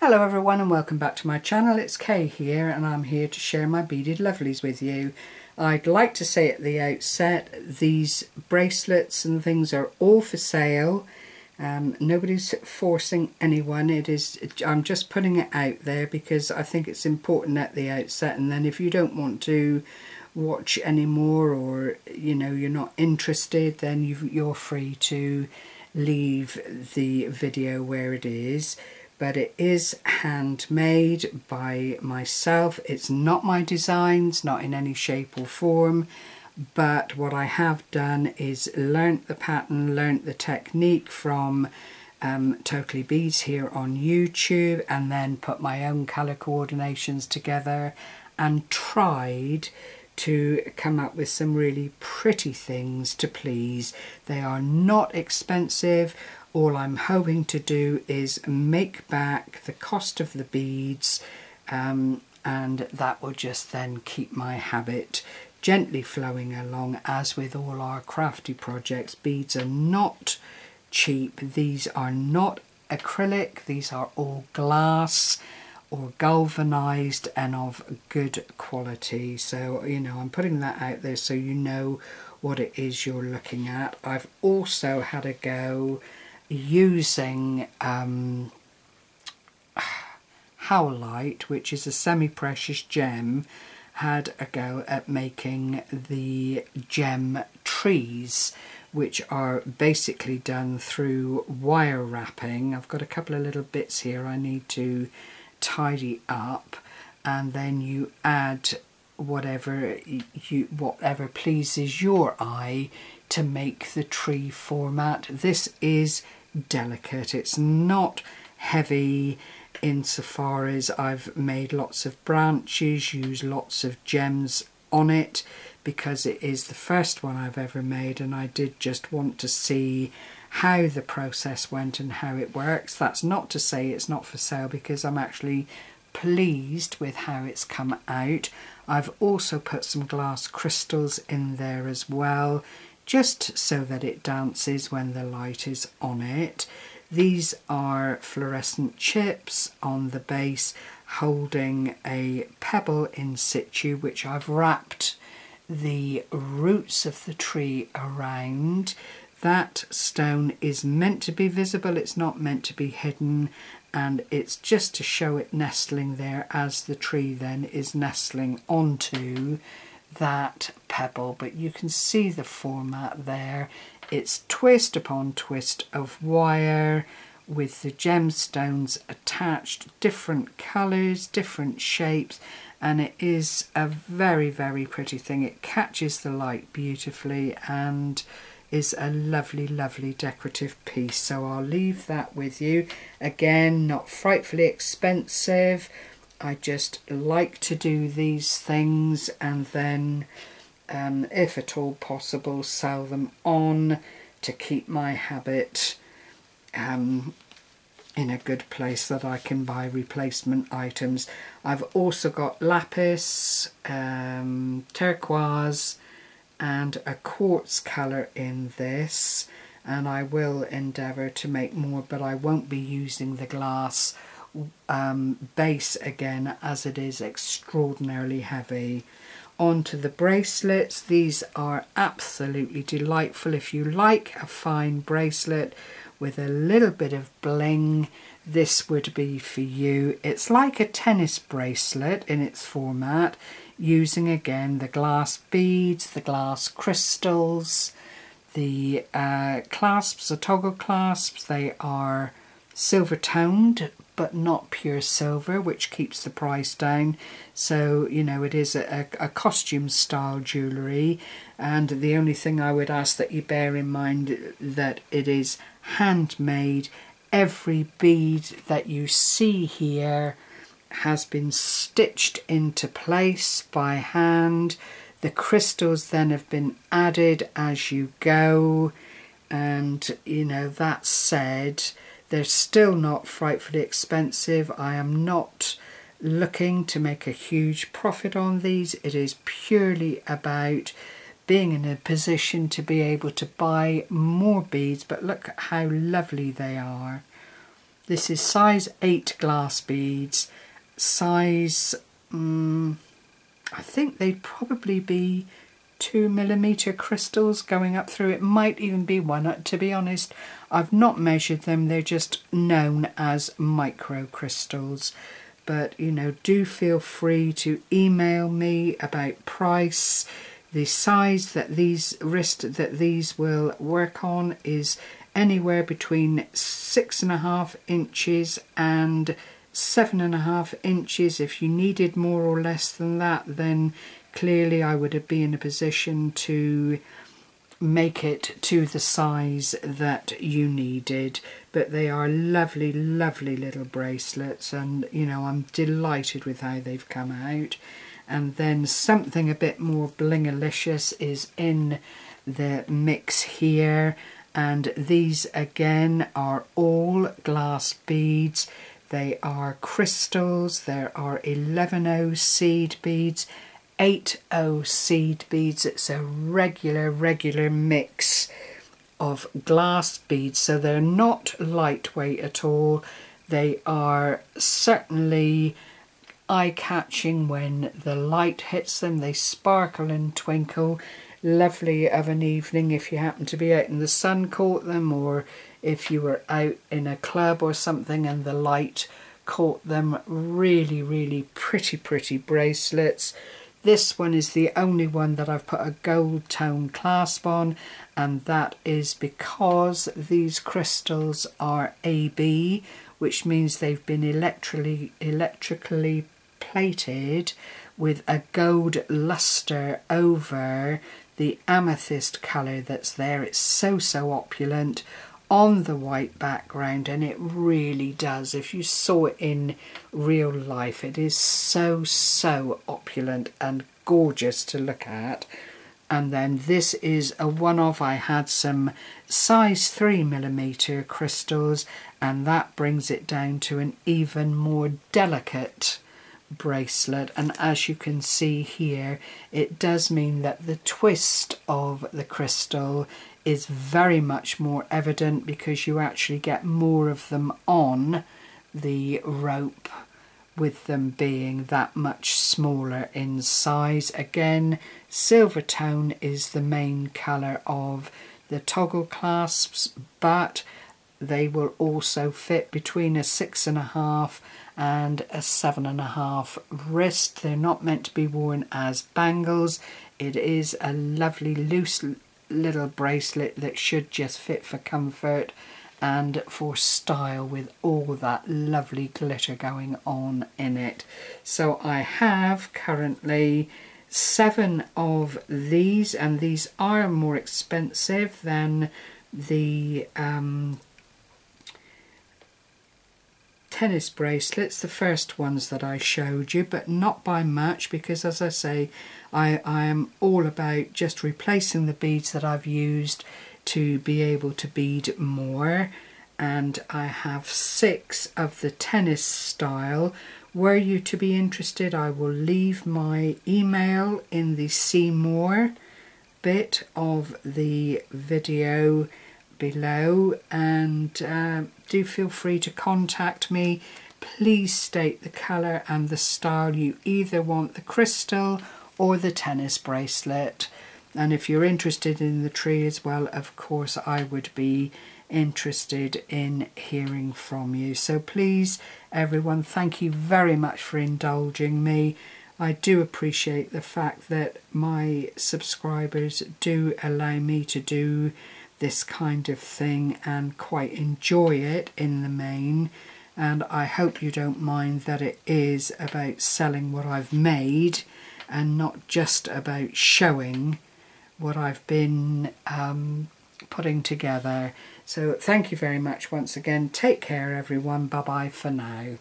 Hello everyone and welcome back to my channel. It's Kay here and I'm here to share my beaded lovelies with you. I'd like to say at the outset, these bracelets and things are all for sale. Nobody's forcing anyone. I'm just putting it out there because I think it's important at the outset, and then if you don't want to watch anymore, or you're not interested, then you're free to leave the video where it is. But it is handmade by myself. It's not my designs, not in any shape or form, but what I have done is learnt the pattern, learnt the technique from Totally Beads here on YouTube, and then put my own colour coordinations together and tried to come up with some really pretty things to please. They are not expensive. All I'm hoping to do is make back the cost of the beads, and that will just then keep my habit gently flowing along. As with all our crafty projects, beads are not cheap. These are not acrylic. These are all glass or galvanised and of good quality. So, I'm putting that out there so you know what it is you're looking at. I've also had a go using howlite, which is a semi-precious gem. Had a go at making the gem trees, which are basically done through wire wrapping. I've got a couple of little bits here I need to tidy up, and then you add whatever pleases your eye to make the tree format. This is delicate. It's not heavy insofar as I've made lots of branches, used lots of gems on it, because it is the first one I've ever made, and I did just want to see how the process went and how it works. That's not to say it's not for sale, because I'm actually pleased with how it's come out. I've also put some glass crystals in there as well, just so that it dances when the light is on it. These are fluorescent chips on the base holding a pebble in situ, which I've wrapped the roots of the tree around. That stone is meant to be visible, it's not meant to be hidden, and it's just to show it nestling there as the tree then is nestling onto that pebble. But you can see the format there. It's twist upon twist of wire with the gemstones attached, different colours, different shapes, and it is a very, very pretty thing. It catches the light beautifully and is a lovely, lovely decorative piece. So I'll leave that with you. Again, not frightfully expensive. I just like to do these things and then, if at all possible, sell them on to keep my habit in a good place that I can buy replacement items. I've also got lapis, turquoise and a quartz colour in this, and I will endeavour to make more, but I won't be using the glass base again, as it is extraordinarily heavy. Onto the bracelets. These are absolutely delightful. If you like a fine bracelet with a little bit of bling, this would be for you. It's like a tennis bracelet in its format, using again the glass beads, the glass crystals. The clasps are toggle clasps. They are silver toned but not pure silver, which keeps the price down. So it is a costume style jewellery, and the only thing I would ask that you bear in mind that it is handmade. Every bead that you see here has been stitched into place by hand. The crystals then have been added as you go, and that said, they're still not frightfully expensive. I am not looking to make a huge profit on these. It is purely about being in a position to be able to buy more beads. But look at how lovely they are. This is size 8 glass beads, size, I think they'd probably be 2mm crystals going up through. It might even be 1. To be honest, I've not measured them. They're just known as micro crystals. But, you know, do feel free to email me about price. The size that these will work on is anywhere between 6.5 inches and 7.5 inches. If you needed more or less than that, then clearly I would be in a position to make it to the size that you needed. But they are lovely, lovely little bracelets, and you know, I'm delighted with how they've come out. And then something a bit more blingalicious is in the mix here, and these again are all glass beads. They are crystals. There are 11O seed beads, 8O seed beads. It's a regular mix of glass beads, so they're not lightweight at all. They are certainly eye-catching when the light hits them. They sparkle and twinkle. Lovely of an evening if you happen to be out in the sun, caught them, or if you were out in a club or something and the light caught them. Really pretty bracelets. This one is the only one that I've put a gold tone clasp on, and that is because these crystals are AB, which means they've been electrically plated with a gold luster over the amethyst colour that's there. It's so opulent on the white background, and it really does. If you saw it in real life, it is so opulent and gorgeous to look at. And then this is a one-off. I had some size 3mm crystals, and that brings it down to an even more delicate bracelet. And as you can see here, it does mean that the twist of the crystal is very much more evident, because you actually get more of them on the rope, with them being that much smaller in size. Again, silver tone is the main colour of the toggle clasps, but they will also fit between a 6.5 and a 7.5 wrist. They're not meant to be worn as bangles. It is a lovely loose little bracelet that should just fit for comfort and for style, with all that lovely glitter going on in it. So I have currently 7 of these, and these are more expensive than the tennis bracelets, the first ones that I showed you, but not by much, because as I say, I am all about just replacing the beads that I've used to be able to bead more. And I have 6 of the tennis style. Were you to be interested, I will leave my email in the see more bit of the video below, and do feel free to contact me. Please state the colour and the style you either want, the crystal or the tennis bracelet. And if you're interested in the tree as well, of course I would be interested in hearing from you. So please everyone, thank you very much for indulging me. I do appreciate the fact that my subscribers do allow me to do this kind of thing and quite enjoy it in the main. And I hope you don't mind that it is about selling what I've made and not just about showing what I've been putting together. So thank you very much once again. Take care everyone. Bye bye for now.